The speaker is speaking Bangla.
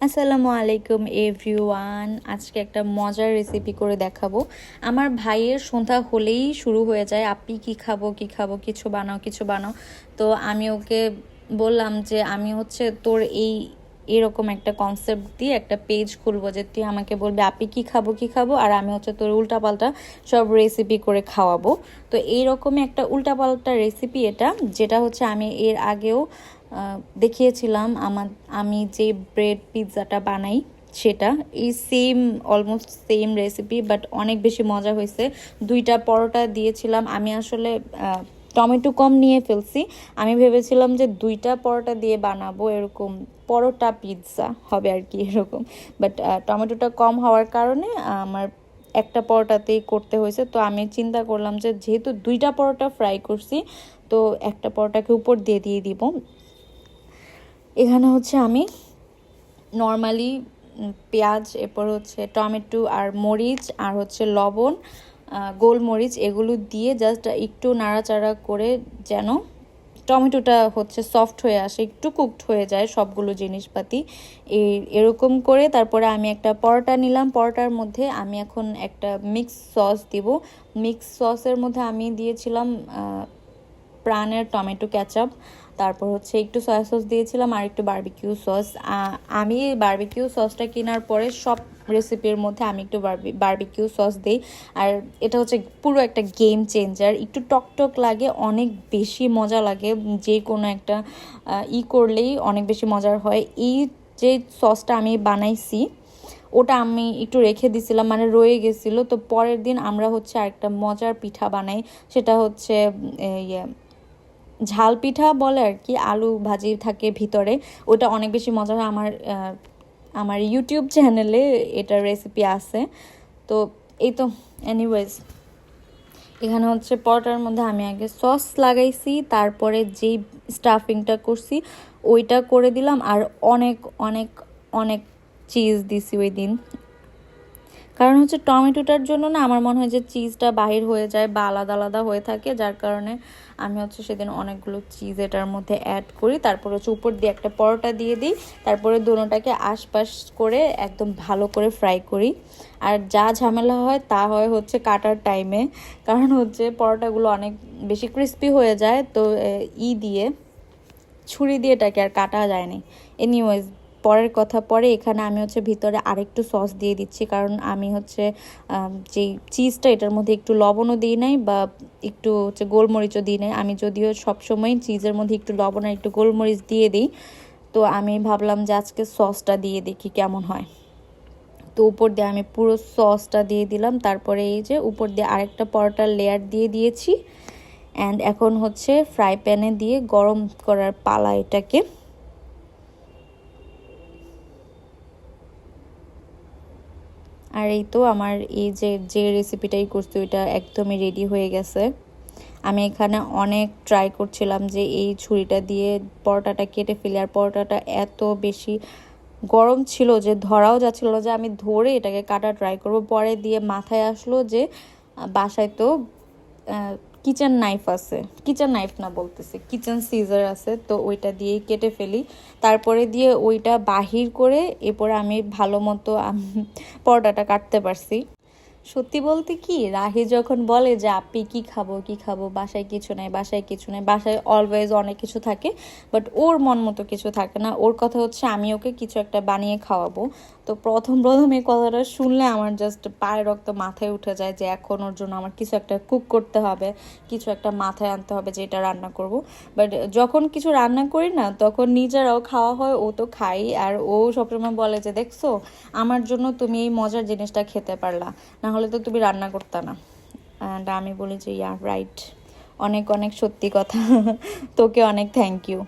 আসসালামু আলাইকুম এভরিওয়ান। আজকে একটা মজার রেসিপি করে দেখাবো। আমার ভাইয়ের সন্ধ্যা হলেই শুরু হয়ে যায়, আপনি কি খাবো কি খাবো, কিছু বানাও কিছু বানাও। তো আমি ওকে বললাম যে আমি হচ্ছে তোর এরকম একটা কনসেপ্ট দিয়ে একটা পেজ খুলবো, যে তুই আমাকে বলবি আপনি কি খাবো কি খাবো, আর আমি হচ্ছে তোর উল্টাপাল্টা সব রেসিপি করে খাওয়াবো। তো এইরকমই একটা উল্টাপাল্টা রেসিপি এটা, যেটা হচ্ছে আমি এর আগেও দেখিয়েছিলাম। আমি যে ব্রেড পিৎজাটা বানাই সেটা এই same, almost same recipe, but অনেক বেশি মজা হয়েছে। 2টা পরোটা দিয়েছিলাম আমি, আসলে টমেটো কম নিয়ে ফেলছি। আমি ভেবেছিলাম যে 2টা পরোটা দিয়ে বানাবো, এরকম পরোটা পিৎজা হবে আর কি এরকম, বাট টমেটোটা কম হওয়ার কারণে আমার একটা পরোটাতেই করতে হয়েছে। তো আমি চিন্তা করলাম যে যেহেতু 2টা পরোটা ফ্রাই করছি, তো একটা পরোটাকে উপর দিয়ে দিব। এখানে হচ্ছে আমি নর্মালি পেঁয়াজ, এরপর হচ্ছে টমেটো আর মরিচ আর হচ্ছে লবণ, গোলমরিচ, এগুলো দিয়ে জাস্ট একটু নাড়াচাড়া করে যেন টমেটোটা হচ্ছে সফট হয়ে আসে, একটু কুকড হয়ে যায় সবগুলো জিনিসপাতি। এরকম করে তারপরে আমি একটা পরোটা নিলাম। পরোটার মধ্যে আমি এখন একটা মিক্স সস দিব। মিক্স সসের মধ্যে আমি দিয়েছিলাম প্রাণের টমেটো কেচাপ, তারপর হচ্ছে একটু সয়া সস দিয়েছিলাম আর একটু বারবিকিউ সস। আমি বারবিকিউ সসটা কেনার পরে সব রেসিপির মধ্যে আমি একটু বারবিকিউ সস দিই। আর এটা হচ্ছে পুরো একটা গেম চেঞ্জার, একটু টকটক লাগে, অনেক বেশি মজা লাগে। যে কোনো একটা করলেই অনেক বেশি মজার হয়। এই যে সসটা আমি বানাইছি ওটা আমি একটু রেখে দিছিলাম, মানে রয়ে গেছিলো। তো পরের দিন আমরা হচ্ছে আরেকটা মজার পিঠা বানাই, সেটা হচ্ছে ঝাল পিঠা বলে আর কি, আলু ভাজি থাকে ভিতরে, ওটা অনেক বেশি মজা হয়। আমার ইউটিউব চ্যানেলে এটার রেসিপি আছে। তো এই তো, এনিওয়েজ, এখানে হচ্ছে পরোটার মধ্যে আমি আগে সস লাগাইছি, তারপরে যেই স্টাফিংটা করছি ওইটা করে দিলাম, আর অনেক অনেক অনেক চিজ দিছি ওই দিন। কারণ হচ্ছে টমেটোটার জন্য না, আমার মনে হয় যে চিজটা বাহির হয়ে যায় বা আলাদা আলাদা হয়ে থাকে, যার কারণে আমি হচ্ছে সেদিন অনেকগুলো চিজ এটার মধ্যে অ্যাড করি। তারপর হচ্ছে উপর দিয়ে একটা পরোটা দিয়ে দিই, তারপরে দোনোটাকে আশপাশ করে একদম ভালো করে ফ্রাই করি। আর যা ঝামেলা হয় তা হয় হচ্ছে কাটার টাইমে, কারণ হচ্ছে পরোটাগুলো অনেক বেশি ক্রিস্পি হয়ে যায়, তো দিয়ে ছুরি দিয়ে এটাকে আর কাটা যায়নি। এনিওয়েজ, পরের কথা পরে। এখানে আমি হচ্ছে ভিতরে আরেকটু সস দিয়ে দিচ্ছি, কারণ আমি হচ্ছে যেই চিজটা এটার মধ্যে একটু লবণও দিই নাই বা একটু হচ্ছে গোলমরিচও দিই নাই। আমি যদিও সবসময় চিজের মধ্যে একটু লবণ আর একটু গোলমরিচ দিয়ে দিই, তো আমি ভাবলাম যে আজকে সসটা দিয়ে দেখি কেমন হয়। তো উপর দিয়ে আমি পুরো সসটা দিয়ে দিলাম, তারপরে এই যে উপর দিয়ে আরেকটা পরোটার লেয়ার দিয়ে দিয়েছি। অ্যান্ড এখন হচ্ছে ফ্রাই প্যানে দিয়ে গরম করার পালা এটাকে। আর এই তো আমার এই যে রেসিপিটাই করছি ওইটা একদমই রেডি হয়ে গেছে। আমি এখানে অনেক ট্রাই করছিলাম যে এই ছুরিটা দিয়ে পরোটাটা কেটে ফেলি, আর পরোটাটা এত বেশি গরম ছিল যে ধরাও যাচ্ছিল না, যে আমি ধরে এটাকে কাটা ট্রাই করব। পরে দিয়ে মাথায় আসলো যে বাসায় তো কিচেন নাইফ আছে, কিচেন নাইফ না বলতেছি, কিচেন সিজার আছে, তো ওইটা দিয়েই কেটে ফেলি। তারপরে দিয়ে ওইটা বাহির করে এরপরে আমি ভালো মতো পরোটাটা কাটতে পারছি। সত্যি বলতে কি, রাহি যখন বলে যে আপনি কি খাবো কি খাবো, বাসায় কিছু নেই বাসায় কিছু নেই, বাসায় অলওয়েজ অনেক কিছু থাকে, বাট ওর মন মতো কিছু থাকে না। ওর কথা হচ্ছে আমি ওকে কিছু একটা বানিয়ে খাওয়াবো। তো প্রথম প্রথম এই কথাটা শুনলে আমার জাস্ট পায়ের রক্ত মাথায় উঠে যায়, যে এখন ওর জন্য আমার কিছু একটা কুক করতে হবে, কিছু একটা মাথায় আনতে হবে যে এটা রান্না করব। বাট যখন কিছু রান্না করি না, তখন নিজেরাও খাওয়া হয়, ও তো খাই। আর ও সবসময় বলে যে দেখছো, আমার জন্য তুমি এই মজার জিনিসটা খেতে পারলা, না হলে তো তুমি রান্না করতে না। অ্যান্ড আমি বলি যে ইয়া রাইট, অনেক অনেক সত্যি কথা তোকে অনেক থ্যাংক ইউ।